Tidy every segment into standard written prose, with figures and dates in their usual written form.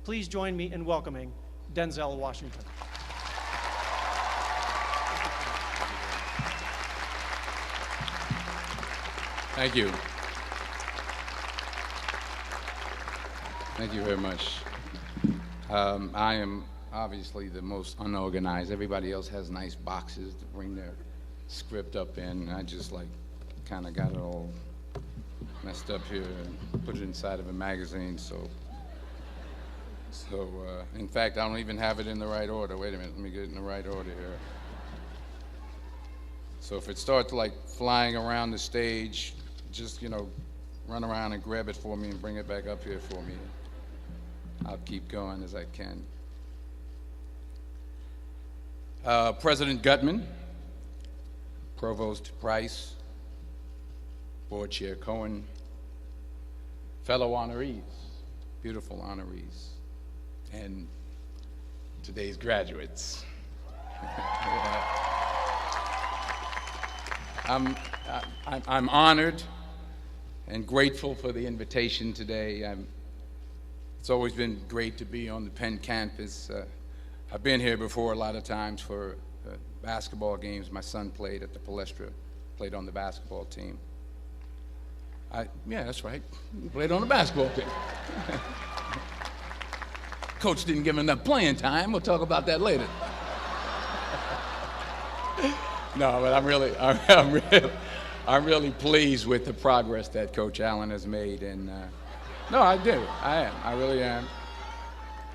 Please join me in welcoming Denzel Washington. Thank you. Thank you very much. I am obviously the most unorganized. Everybody else has nice boxes to bring their script up in. I just kind of got it all messed up here and put it inside of a magazine. So in fact, I don't even have it in the right order. Wait a minute, let me get it in the right order here. So if it starts flying around the stage, just, run around and grab it for me and bring it back up here for me. I'll keep going as I can. President Gutman, Provost Price, Board Chair Cohen, fellow honorees, beautiful honorees, and today's graduates. I'm honored and grateful for the invitation today. It's always been great to be on the Penn campus. I've been here before a lot of times for basketball games. My son played at the Palestra, played on the basketball team. Yeah, that's right, played on the basketball team. Coach didn't give him enough playing time. We'll talk about that later. No, but I'm really pleased with the progress that Coach Allen has made, and no, I do. I am. I really am,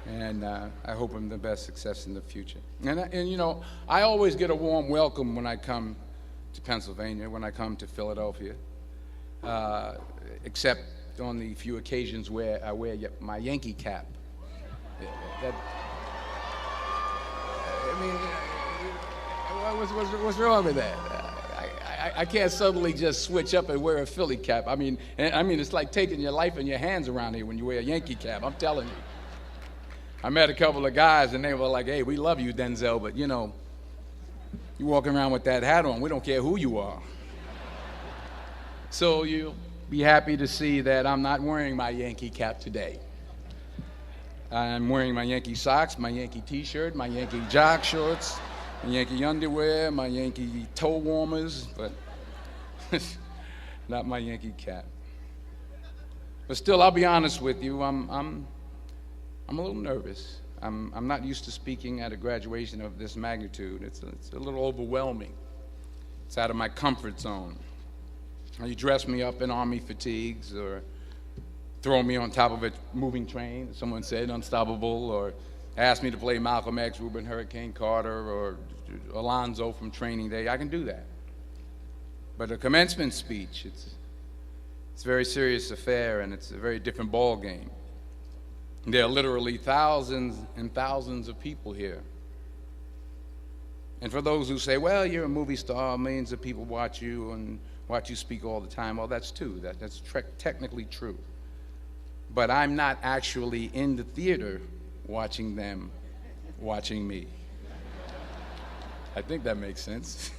and I hope him the best success in the future. And I always get a warm welcome when I come to Pennsylvania, when I come to Philadelphia, except on the few occasions where I wear my Yankee cap. What's wrong with that? I can't suddenly just switch up and wear a Philly cap. I mean, it's like taking your life in your hands around here when you wear a Yankee cap. I'm telling you. I met a couple of guys and they were like, "Hey, we love you, Denzel, but you walking around with that hat on. We don't care who you are." So you'll be happy to see that I'm not wearing my Yankee cap today. I'm wearing my Yankee socks, my Yankee T-shirt, my Yankee jock shorts, my Yankee underwear, my Yankee toe warmers, but not my Yankee cap. But still, I'll be honest with you, I'm a little nervous. I'm not used to speaking at a graduation of this magnitude. It's a little overwhelming. It's out of my comfort zone. You dress me up in army fatigues or throw me on top of a moving train, someone said, unstoppable, or ask me to play Malcolm X, Reuben Hurricane Carter, or Alonzo from Training Day. I can do that. But a commencement speech, it's a very serious affair, and it's a very different ball game. There are literally thousands and thousands of people here. And for those who say, well, you're a movie star, millions of people watch you and watch you speak all the time, well, that's true. That's technically true. But I'm not actually in the theater watching them watching me. I think that makes sense.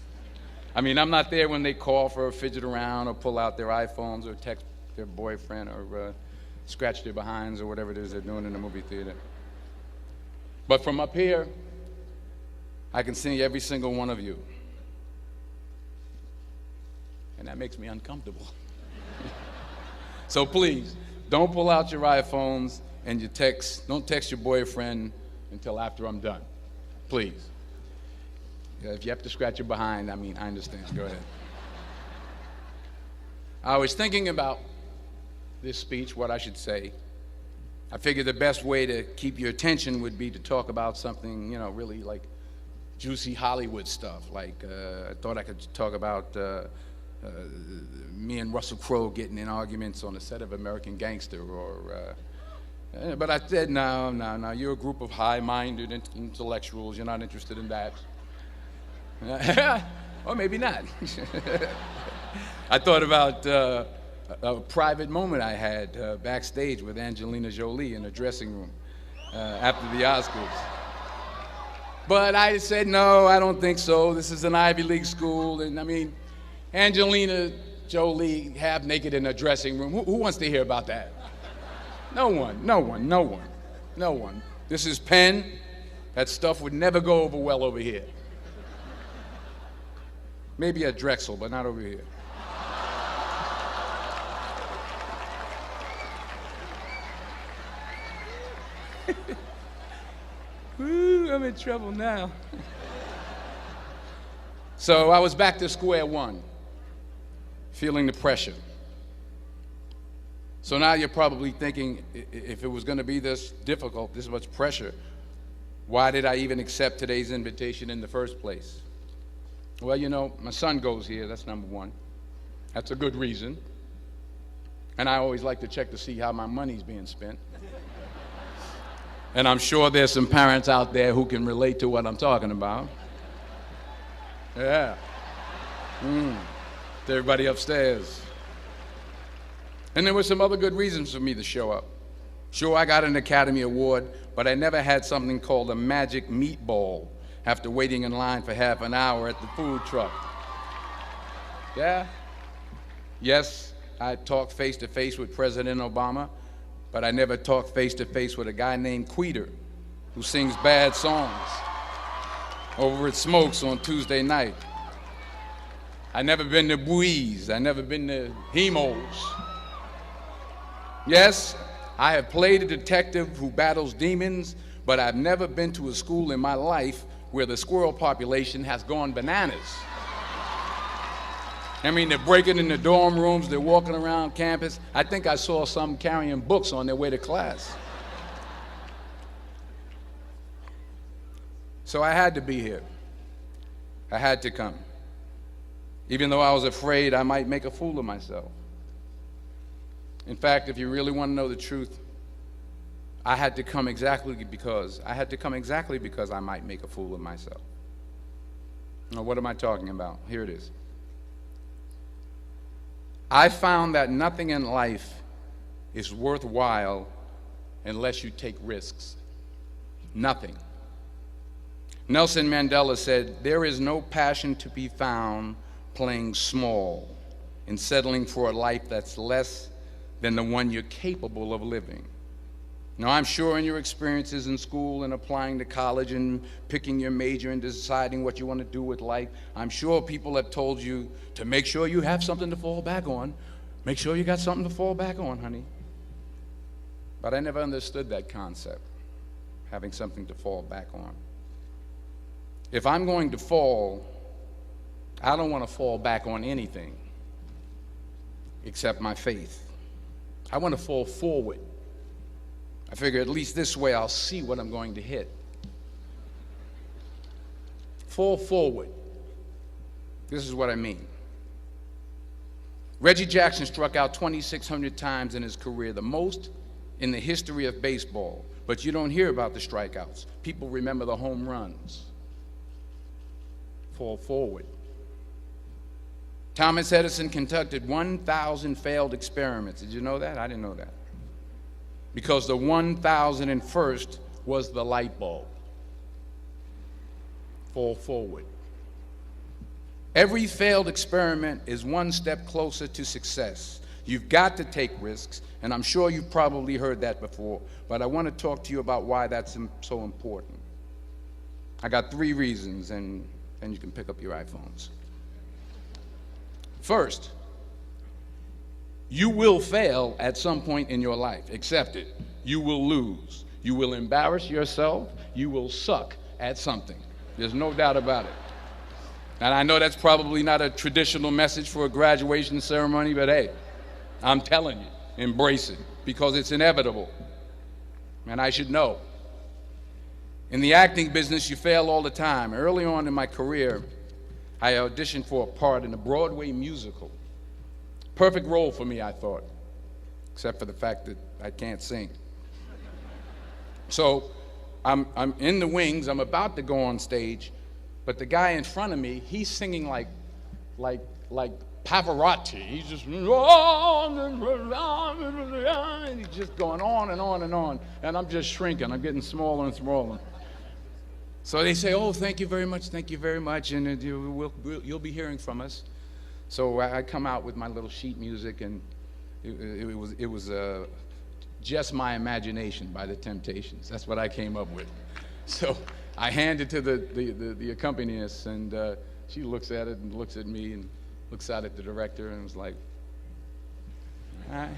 I mean, I'm not there when they call for a fidget around or pull out their iPhones or text their boyfriend or scratch their behinds or whatever it is they're doing in the movie theater. But from up here, I can see every single one of you. And that makes me uncomfortable. So please, don't pull out your iPhones and don't text your boyfriend until after I'm done. Please. If you have to scratch your behind, I understand. Go ahead. I was thinking about this speech, what I should say. I figured the best way to keep your attention would be to talk about something, really like juicy Hollywood stuff. I thought I could talk about me and Russell Crowe getting in arguments on the set of American Gangster, but I said, no, you're a group of high-minded intellectuals, you're not interested in that. Or maybe not. I thought about a private moment I had backstage with Angelina Jolie in a dressing room after the Oscars. But I said, no, I don't think so. This is an Ivy League school, and Angelina Jolie half naked in a dressing room. Who wants to hear about that? No one. No one. This is pen. That stuff would never go over well over here. Maybe at Drexel, but not over here. Woo, I'm in trouble now. So I was back to square one, feeling the pressure. So now you're probably thinking, if it was going to be this difficult, this much pressure, why did I even accept today's invitation in the first place? Well, you know, my son goes here, that's number one. That's a good reason. And I always like to check to see how my money's being spent. And I'm sure there's some parents out there who can relate to what I'm talking about. Yeah. To everybody upstairs. And there were some other good reasons for me to show up. Sure, I got an Academy Award, but I never had something called a magic meatball after waiting in line for half an hour at the food truck. Yeah? Yes, I talked face-to-face with President Obama, but I never talked face-to-face with a guy named Queeter who sings bad songs over at Smokes on Tuesday night. I never been to Buies. I never been to Hemos. Yes, I have played a detective who battles demons, but I've never been to a school in my life where the squirrel population has gone bananas. I mean, they're breaking in the dorm rooms, they're walking around campus. I think I saw some carrying books on their way to class. So I had to be here. I had to come. Even though I was afraid I might make a fool of myself. In fact, if you really want to know the truth, I had to come exactly because I might make a fool of myself. Now, what am I talking about? Here it is. I found that nothing in life is worthwhile unless you take risks. Nothing. Nelson Mandela said, "There is no passion to be found playing small and settling for a life that's less than the one you're capable of living." Now, I'm sure in your experiences in school and applying to college and picking your major and deciding what you want to do with life, I'm sure people have told you to make sure you have something to fall back on. Make sure you got something to fall back on, honey. But I never understood that concept, having something to fall back on. If I'm going to fall, I don't want to fall back on anything except my faith. I want to fall forward. I figure at least this way I'll see what I'm going to hit. Fall forward. This is what I mean. Reggie Jackson struck out 2,600 times in his career, the most in the history of baseball. But you don't hear about the strikeouts. People remember the home runs. Fall forward. Thomas Edison conducted 1,000 failed experiments. Did you know that? I didn't know that. Because the 1,001st was the light bulb. Fall forward. Every failed experiment is one step closer to success. You've got to take risks, and I'm sure you've probably heard that before, but I want to talk to you about why that's so important. I got 3 reasons, and you can pick up your iPhones. First, you will fail at some point in your life. Accept it. You will lose. You will embarrass yourself. You will suck at something. There's no doubt about it. And I know that's probably not a traditional message for a graduation ceremony, but hey, I'm telling you, embrace it, because it's inevitable. And I should know. In the acting business, you fail all the time. Early on in my career, I auditioned for a part in a Broadway musical. Perfect role for me, I thought, except for the fact that I can't sing. So I'm in the wings, I'm about to go on stage, but the guy in front of me, he's singing like Pavarotti. He's just, and he's just going on and on and on, and I'm just shrinking, I'm getting smaller and smaller. So they say, "Oh, thank you very much, and you'll be hearing from us." So I come out with my little sheet music, and it was Just My Imagination by the Temptations. That's what I came up with. So I hand it to the accompanist, and she looks at it and looks at me and looks out at the director and was like, all right.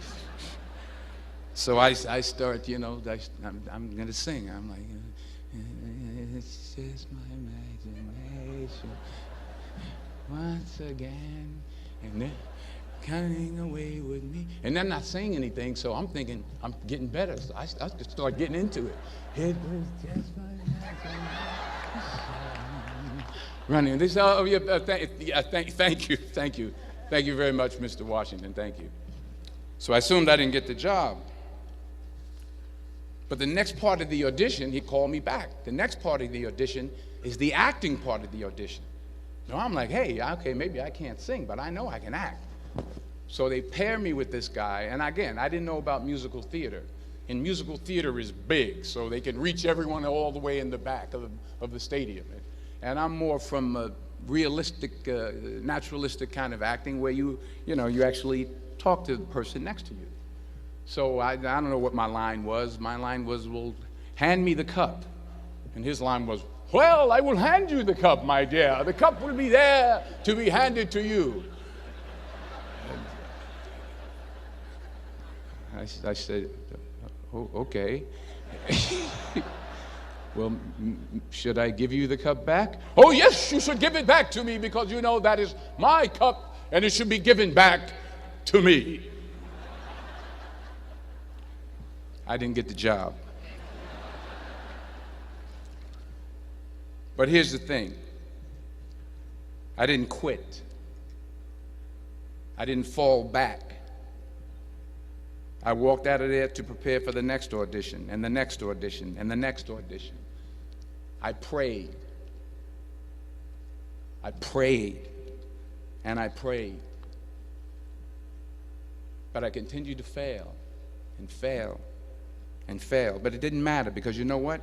So I start, I'm going to sing. I'm like, it's just my imagination once again, and they're coming away with me. And I'm not saying anything, so I'm thinking I'm getting better. So I start getting into it. It was just my imagination. Running. They say, oh, yeah, thank you. Thank you very much, Mr. Washington. Thank you. So I assumed I didn't get the job. But the next part of the audition, he called me back. The next part of the audition is the acting part of the audition. So I'm like, hey, okay, maybe I can't sing, but I know I can act. So they pair me with this guy, and again, I didn't know about musical theater. And musical theater is big, so they can reach everyone all the way in the back of the stadium. And I'm more from a realistic, naturalistic kind of acting where you actually talk to the person next to you. So I don't know what my line was. My line was, well, hand me the cup. And his line was, well, I will hand you the cup, my dear. The cup will be there to be handed to you. I said, oh, okay. Well, should I give you the cup back? Oh, yes, you should give it back to me because you know that is my cup and it should be given back to me. I didn't get the job. But here's the thing. I didn't quit. I didn't fall back. I walked out of there to prepare for the next audition, and the next audition, and the next audition. I prayed. I prayed, and I prayed. But I continued to fail, and fail, and fail. But it didn't matter, because you know what?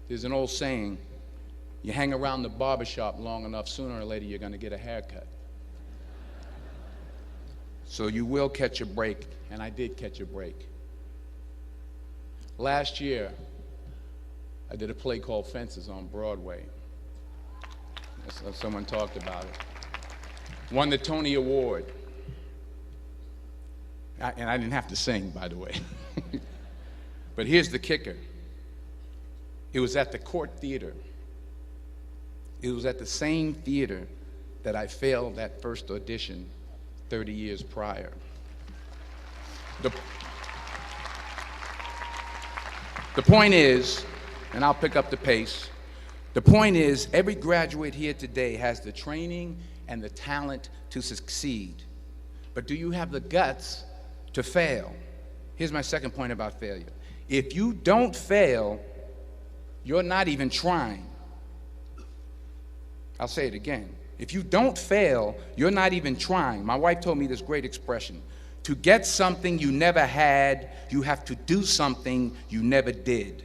There's an old saying, you hang around the barbershop long enough, sooner or later you're going to get a haircut. So you will catch a break, and I did catch a break. Last year, I did a play called Fences on Broadway. Someone talked about it. Won the Tony Award. And I didn't have to sing, by the way. But here's the kicker. It was at the Court Theater. It was at the same theater that I failed that first audition 30 years prior. The point is, and I'll pick up the pace, the point is every graduate here today has the training and the talent to succeed. But do you have the guts to fail? Here's my second point about failure. If you don't fail, you're not even trying. I'll say it again. If you don't fail, you're not even trying. My wife told me this great expression. To get something you never had, you have to do something you never did.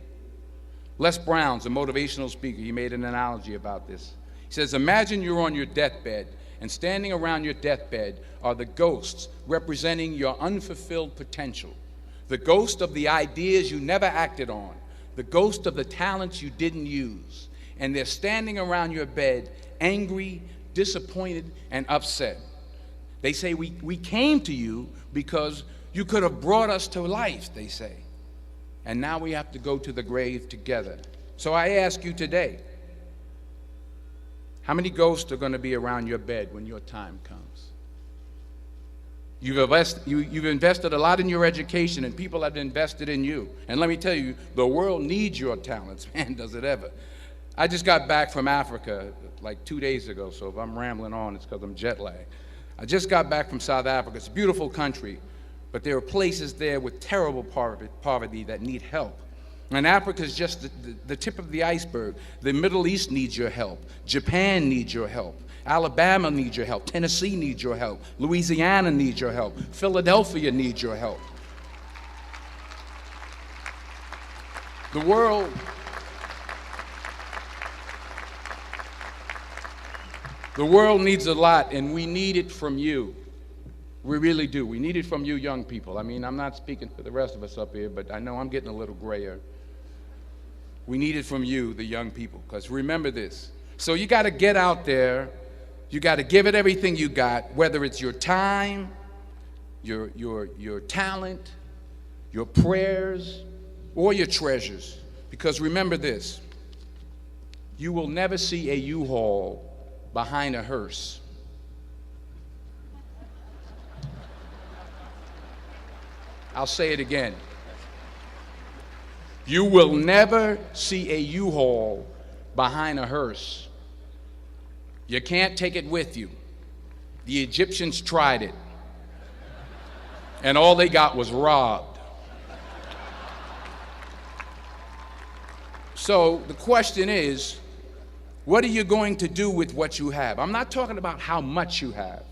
Les Brown's a motivational speaker. He made an analogy about this. He says, imagine you're on your deathbed, and standing around your deathbed are the ghosts representing your unfulfilled potential. The ghost of the ideas you never acted on. The ghost of the talents you didn't use. And they're standing around your bed, angry, disappointed, and upset. They say, we came to you because you could have brought us to life, they say. And now we have to go to the grave together. So I ask you today, how many ghosts are going to be around your bed when your time comes? You've invested a lot in your education, and people have invested in you. And let me tell you, the world needs your talents. Man, does it ever. I just got back from Africa like 2 days ago, so if I'm rambling on, it's because I'm jet lagged. I just got back from South Africa. It's a beautiful country, but there are places there with terrible poverty that need help. And Africa is just the tip of the iceberg. The Middle East needs your help. Japan needs your help. Alabama needs your help. Tennessee needs your help. Louisiana needs your help. Philadelphia needs your help. The world needs a lot, and we need it from you. We really do. We need it from you young people. I mean, I'm not speaking for the rest of us up here, but I know I'm getting a little grayer. We need it from you, the young people, because remember this. So you got to get out there. You got to give it everything you got, whether it's your time, your talent, your prayers, or your treasures. Because remember this, you will never see a U-Haul behind a hearse. I'll say it again. You will never see a U-Haul behind a hearse. You can't take it with you. The Egyptians tried it, and all they got was robbed. So the question is, what are you going to do with what you have? I'm not talking about how much you have.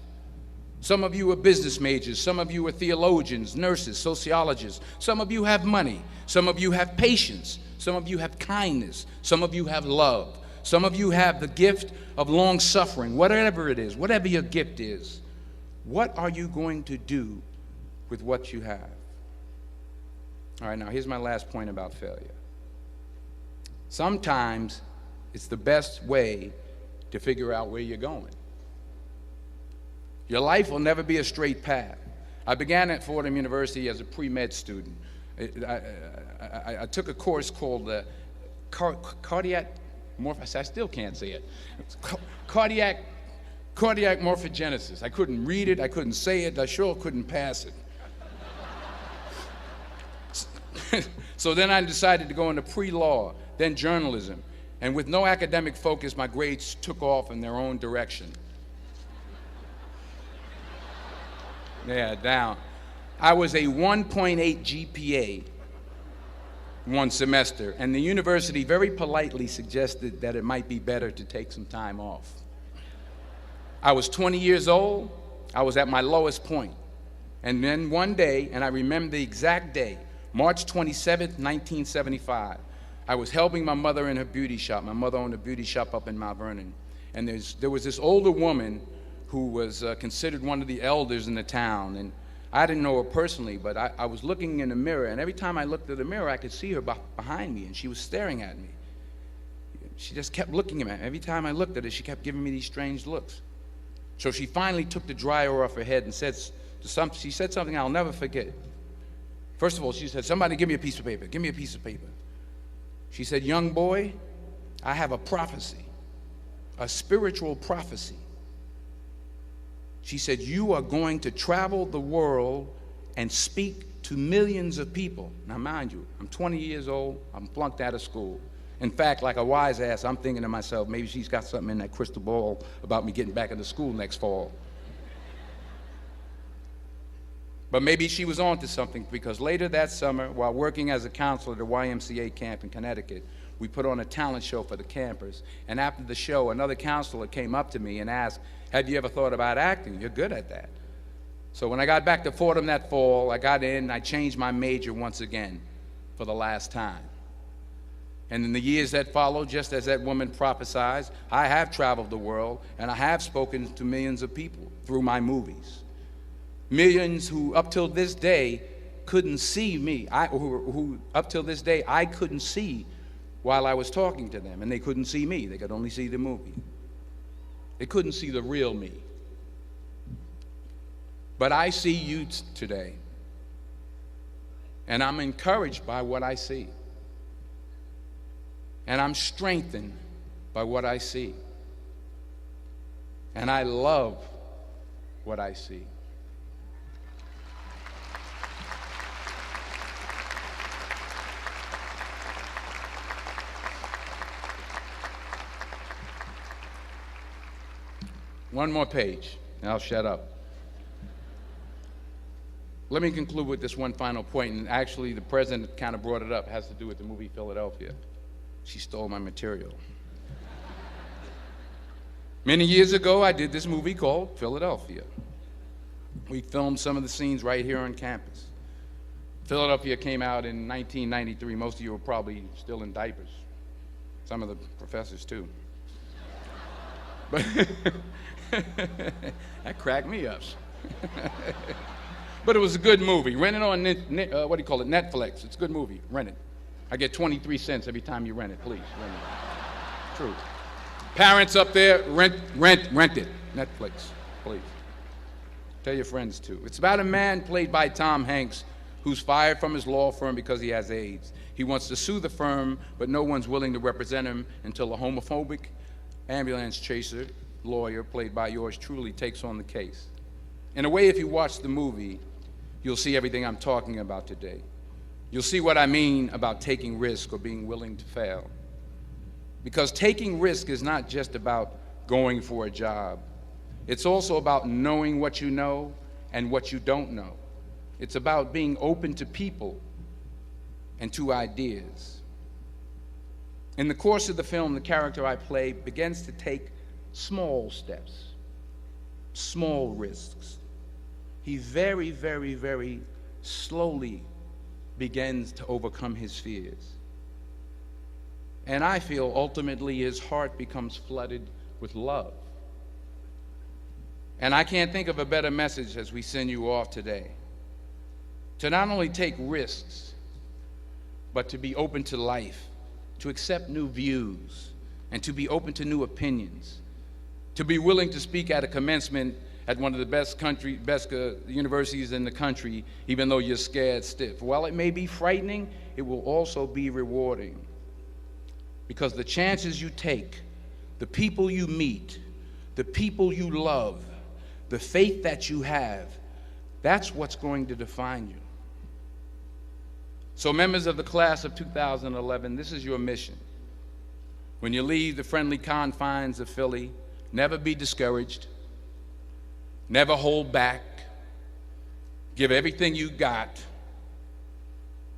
Some of you are business majors, some of you are theologians, nurses, sociologists. Some of you have money, some of you have patience, some of you have kindness, some of you have love. Some of you have the gift of long suffering, whatever it is, whatever your gift is. What are you going to do with what you have? All right, now here's my last point about failure. Sometimes it's the best way to figure out where you're going. Your life will never be a straight path. I began at Fordham University as a pre-med student. I took a course called cardiac I still can't say it. Cardiac morphogenesis. I couldn't read it, I couldn't say it, I sure couldn't pass it. So then I decided to go into pre-law, then journalism. And with no academic focus, my grades took off in their own direction. Yeah, down. I was a 1.8 GPA one semester, and the university very politely suggested that it might be better to take some time off. I was 20 years old. I was at my lowest point. And then one day, and I remember the exact day, March 27th, 1975, I was helping my mother in her beauty shop. My mother owned a beauty shop up in Mount Vernon. And there was this older woman who was considered one of the elders in the town. And I didn't know her personally, but I was looking in the mirror, and every time I looked at the mirror, I could see her behind me, and she was staring at me. She just kept looking at me. Every time I looked at her, she kept giving me these strange looks. So she finally took the dryer off her head and she said something I'll never forget. First of all, she said, "Somebody give me a piece of paper. Give me a piece of paper." She said, "Young boy, I have a prophecy, a spiritual prophecy." She said, "You are going to travel the world and speak to millions of people." Now, mind you, I'm 20 years old. I'm flunked out of school. In fact, like a wise ass, I'm thinking to myself, maybe she's got something in that crystal ball about me getting back into school next fall. But maybe she was on to something, because later that summer, while working as a counselor at a YMCA camp in Connecticut, we put on a talent show for the campers. And after the show, another counselor came up to me and asked, "Have you ever thought about acting? You're good at that." So when I got back to Fordham that fall, I got in and I changed my major once again for the last time. And in the years that followed, just as that woman prophesied, I have traveled the world and I have spoken to millions of people through my movies. Millions who up till this day couldn't see me, who up till this day I couldn't see while I was talking to them, and they couldn't see me. They could only see the movie. They couldn't see the real me. But I see you today, and I'm encouraged by what I see. And I'm strengthened by what I see. And I love what I see. One more page, and I'll shut up. Let me conclude with this one final point, and actually the president kind of brought it up. It has to do with the movie Philadelphia. She stole my material. Many years ago, I did this movie called Philadelphia. We filmed some of the scenes right here on campus. Philadelphia came out in 1993. Most of you were probably still in diapers. Some of the professors, too. But that cracked me up. But it was a good movie. Rent it on, Netflix. It's a good movie. Rent it. I get 23 cents every time you rent it. Please, rent it. True. Parents up there, rent it. Netflix, please. Tell your friends too. It's about a man played by Tom Hanks who's fired from his law firm because he has AIDS. He wants to sue the firm, but no one's willing to represent him until a homophobic ambulance chaser lawyer, played by yours truly, takes on the case. In a way, if you watch the movie, you'll see everything I'm talking about today. You'll see what I mean about taking risk or being willing to fail. Because taking risk is not just about going for a job. It's also about knowing what you know and what you don't know. It's about being open to people and to ideas. In the course of the film, the character I play begins to take small steps, small risks. He very, very, very slowly begins to overcome his fears. And I feel ultimately his heart becomes flooded with love. And I can't think of a better message as we send you off today. To not only take risks, but to be open to life, to accept new views, and to be open to new opinions, to be willing to speak at a commencement at one of the best universities in the country, even though you're scared stiff. While it may be frightening, it will also be rewarding. Because the chances you take, the people you meet, the people you love, the faith that you have, that's what's going to define you. So members of the class of 2011, this is your mission. When you leave the friendly confines of Philly, never be discouraged, never hold back, give everything you got.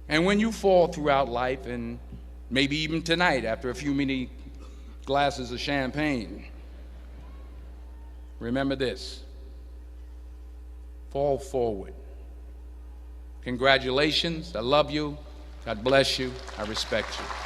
And when you fall throughout life, and maybe even tonight after a few many glasses of champagne, remember this: fall forward. Congratulations. I love you. God bless you. I respect you.